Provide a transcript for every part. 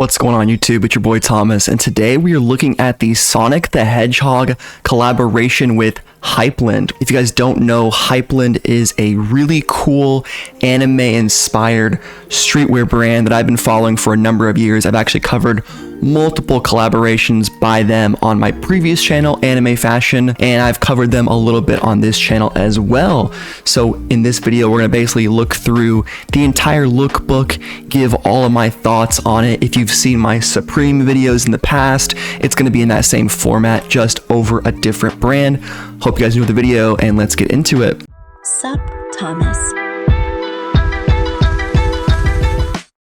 What's going on YouTube? It's your boy Thomas, and today we are looking at the Sonic the Hedgehog collaboration with Hypland. If you guys don't know, Hypland is a really cool anime-inspired streetwear brand that I've been following for a number of years. I've actually covered multiple collaborations by them on my previous channel, Anime Fashion, and I've covered them a little bit on this channel as well. So in this video, we're gonna basically look through the entire lookbook, give all of my thoughts on it. If you've seen my Supreme videos in the past, it's gonna be in that same format, just over a different brand. Hope you guys enjoyed the video, and let's get into it. Sup, Thomas.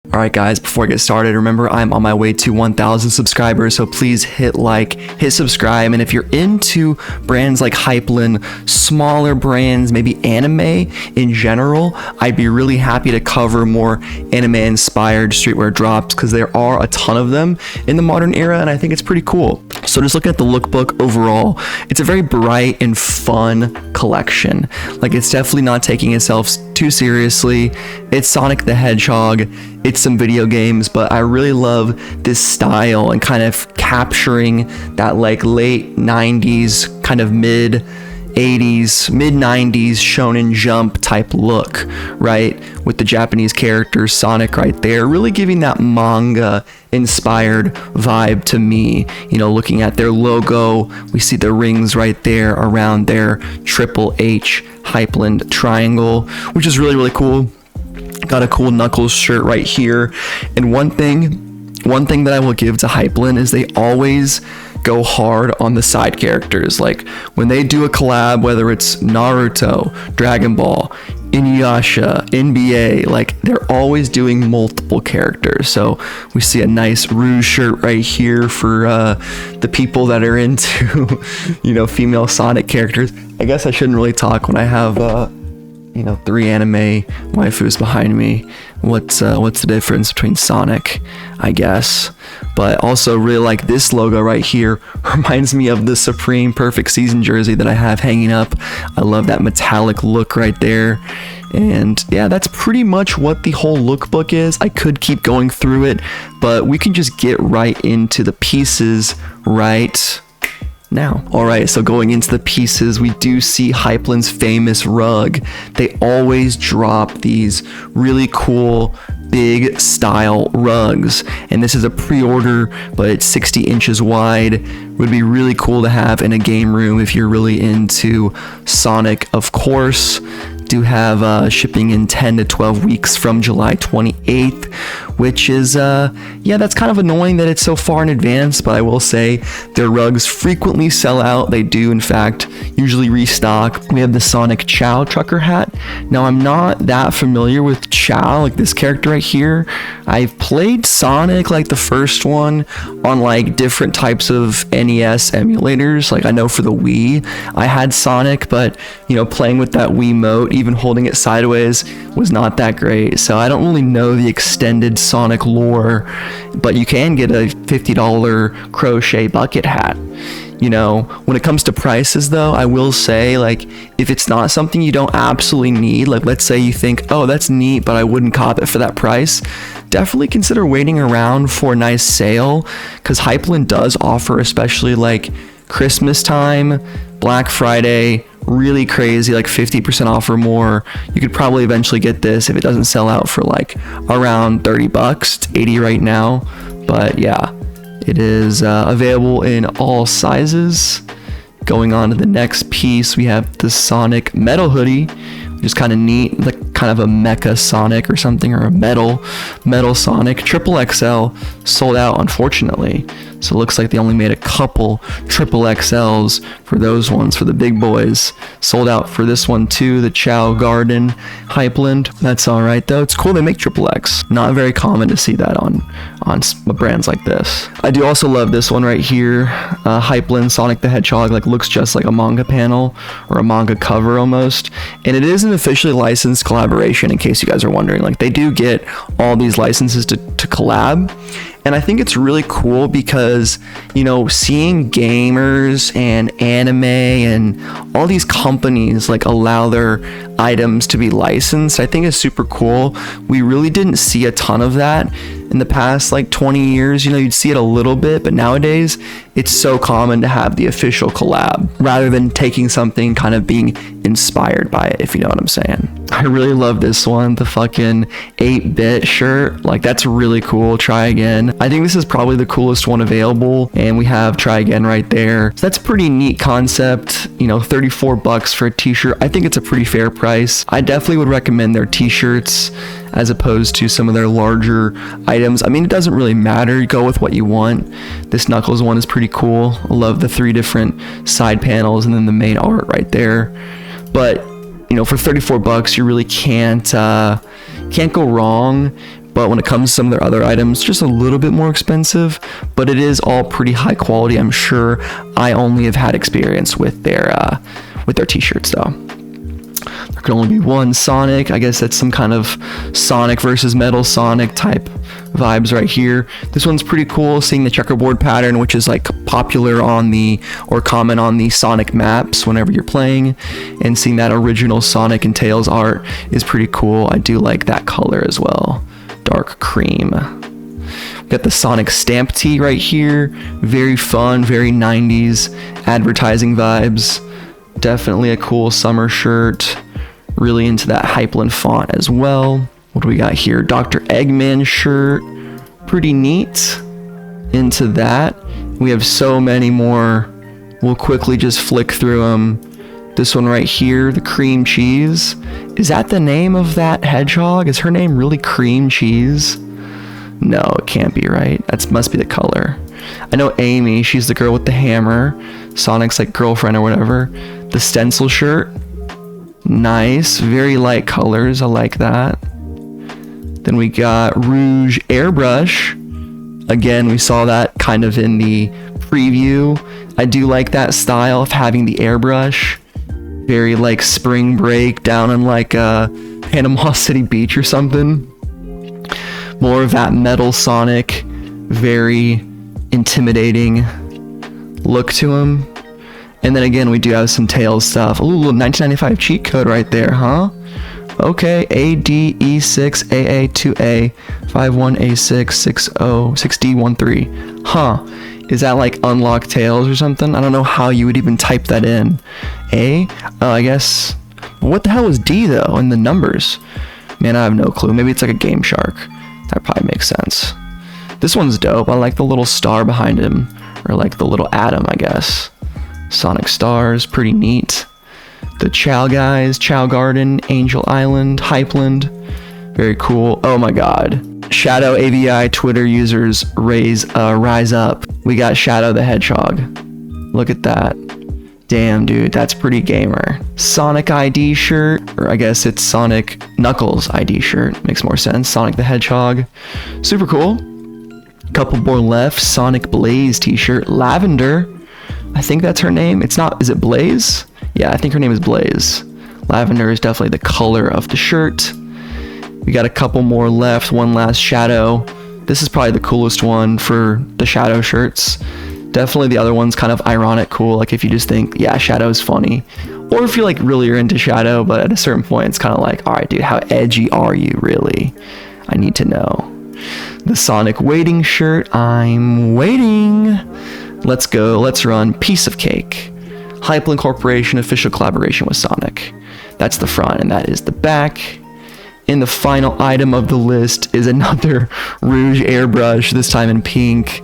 Alright guys, before I get started, remember I'm on my way to 1,000 subscribers, so please hit like, hit subscribe, and if you're into brands like Hypland, smaller brands, maybe anime in general, I'd be really happy to cover more anime-inspired streetwear drops, because there are a ton of them in the modern era, and I think it's pretty cool. So just looking at the lookbook overall, it's a very bright and fun collection. Like, it's definitely not taking itself too seriously. It's Sonic the Hedgehog, it's some video games, but I really love this style and kind of capturing that like late 90s, kind of mid 80s, mid 90s shonen jump type look, right? With the Japanese character Sonic right there, really giving that manga inspired vibe to me. You know, looking at their logo, we see the rings right there around their Triple H Hypland triangle, which is really, really cool. Got a cool Knuckles shirt right here. And one thing that I will give to Hypland is they always go hard on the side characters. Like when they do a collab, whether it's Naruto, Dragon Ball, Inuyasha, NBA, like they're always doing multiple characters. So we see a nice Rouge shirt right here for the people that are into you know, female Sonic characters. I guess I shouldn't really talk when I have you know, 3 anime waifus behind me. What's the difference between Sonic, I guess? But also really like this logo right here. Reminds me of the Supreme Perfect Season jersey that I have hanging up. I love that metallic look right there. And yeah, that's pretty much what the whole lookbook is. I could keep going through it, but we can just get right into the pieces right now. Alright, so going into the pieces, we do see Hypland's famous rug. They always drop these really cool big style rugs, and this is a pre-order, but it's 60 inches wide. Would be really cool to have in a game room if you're really into Sonic, of course. Do have shipping in 10 to 12 weeks from July 28th, which is yeah, that's kind of annoying that it's so far in advance, but I will say their rugs frequently sell out. They do in fact usually restock. We have the Sonic Chow trucker hat. Now I'm not that familiar with Chow, like this character right here. I've played Sonic, like the first one, on like different types of NES emulators. Like I know for the Wii I had Sonic, but you know, playing with that Wiimote, even holding it sideways, was not that great. So I don't really know the extended Sonic lore, but you can get a $50 crochet bucket hat. You know, when it comes to prices though, I will say, like, if it's not something you don't absolutely need, like let's say you think, oh, that's neat, but I wouldn't cop it for that price, definitely consider waiting around for a nice sale, because Hypland does offer, especially like Christmas time, Black Friday, really crazy, like 50% off or more. You could probably eventually get this if it doesn't sell out for like around 30 bucks. It's 80 right now, but yeah, it is available in all sizes. Going on to the next piece, we have the Sonic metal hoodie, which is kind of neat, like kind of a mecha Sonic or something, or a metal Sonic. Triple XL, sold out unfortunately. So it looks like they only made a couple triple XLs for those ones, for the big boys. Sold out for this one too, the Chow Garden Hypland. That's all right though. It's cool they make triple X. Not very common to see that on brands like this. I do also love this one right here. Hypland Sonic the Hedgehog, like looks just like a manga panel or a manga cover almost. And it is an officially licensed collaboration, in case you guys are wondering. Like they do get all these licenses to collab. And I think it's really cool because, you know, seeing gamers and anime and all these companies like allow their items to be licensed, I think is super cool. We really didn't see a ton of that in the past like 20 years, you know, you'd see it a little bit, but nowadays it's so common to have the official collab rather than taking something kind of being inspired by it, if you know what I'm saying. I really love this one, the fucking 8-bit shirt. Like, that's really cool. Try Again. I think this is probably the coolest one available, and we have Try Again right there. So that's a pretty neat concept. You know, 34 bucks for a t-shirt. I think it's a pretty fair price. I definitely would recommend their t-shirts as opposed to some of their larger items. I mean, it doesn't really matter. You go with what you want. This Knuckles one is pretty cool. I love the 3 different side panels and then the main art right there. But, you know, for 34 bucks, you really can't go wrong. But when it comes to some of their other items, just a little bit more expensive, but it is all pretty high quality. I'm sure I only have had experience with their t-shirts though. There can only be one Sonic. I guess that's some kind of Sonic versus Metal Sonic type vibes right here. This one's pretty cool, seeing the checkerboard pattern, which is like popular on the, or common on the Sonic maps whenever you're playing, and seeing that original Sonic and Tails art is pretty cool. I do like that color as well. Dark cream. We got the Sonic stamp tee right here. Very fun, very 90s advertising vibes. Definitely a cool summer shirt. Really into that Hypland font as well. What do we got here? Dr. Eggman shirt. Pretty neat. Into that. We have so many more. We'll quickly just flick through them. This one right here, the cream cheese. Is that the name of that hedgehog? Is her name really Cream Cheese? No, it can't be, right? That must be the color. I know Amy, she's the girl with the hammer. Sonic's like girlfriend or whatever. The stencil shirt. Nice, very light colors. I like that. Then we got Rouge Airbrush. Again, we saw that kind of in the preview. I do like that style of having the airbrush. Very like spring break down in like Panama City Beach or something. More of that metal Sonic, very intimidating look to him. And then again, we do have some Tails stuff. Ooh, little 1995 cheat code right there, huh? Okay, ADE6AA2A51A660 6D13. Huh. Is that like unlock Tails or something? I don't know how you would even type that in. A? Oh, I guess. What the hell is D though in the numbers? Man, I have no clue. Maybe it's like a Game Shark. That probably makes sense. This one's dope. I like the little star behind him. Or like the little atom, I guess. Sonic Stars, pretty neat. The Chow guys, Chow Garden, Angel Island, Hypland. Very cool. Oh my god. Shadow AVI Twitter users rise up. We got Shadow the Hedgehog. Look at that. Damn, dude, that's pretty gamer. Sonic ID shirt, or I guess it's Sonic Knuckles ID shirt. Makes more sense. Sonic the Hedgehog. Super cool. Couple more left. Sonic Blaze t-shirt. Lavender. I think that's her name. It's not, is it Blaze? Yeah, I think her name is Blaze. Lavender is definitely the color of the shirt. We got a couple more left. One last Shadow. This is probably the coolest one for the Shadow shirts. Definitely the other one's kind of ironic cool. Like if you just think, yeah, Shadow's funny. Or if you like really are into Shadow, but at a certain point it's kind of like, all right, dude, how edgy are you really? I need to know. The Sonic waiting shirt. I'm waiting. Let's go. Let's run. Piece of cake. Hypland Corporation official collaboration with Sonic. That's the front and that is the back. And the final item of the list is another Rouge airbrush, this time in pink.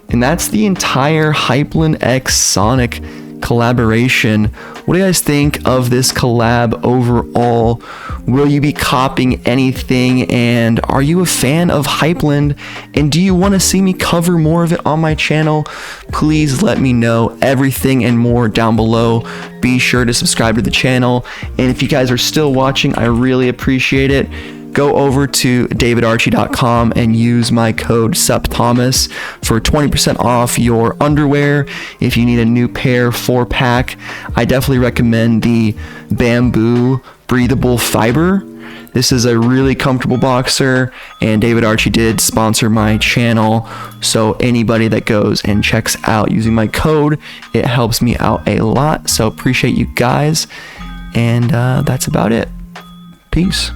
And that's the entire Hypland X Sonic collaboration. What do you guys think of this collab overall? Will you be copying anything? And are you a fan of Hypland? And do you want to see me cover more of it on my channel? Please let me know. Everything and more down below. Be sure to subscribe to the channel. And if you guys are still watching, I really appreciate it. Go over to davidarchie.com and use my code SUPThomas for 20% off your underwear. If you need a new pair 4-pack, I definitely recommend the bamboo breathable fiber. This is a really comfortable boxer, and David Archie did sponsor my channel, so anybody that goes and checks out using my code, it helps me out a lot. So appreciate you guys, and that's about it. Peace.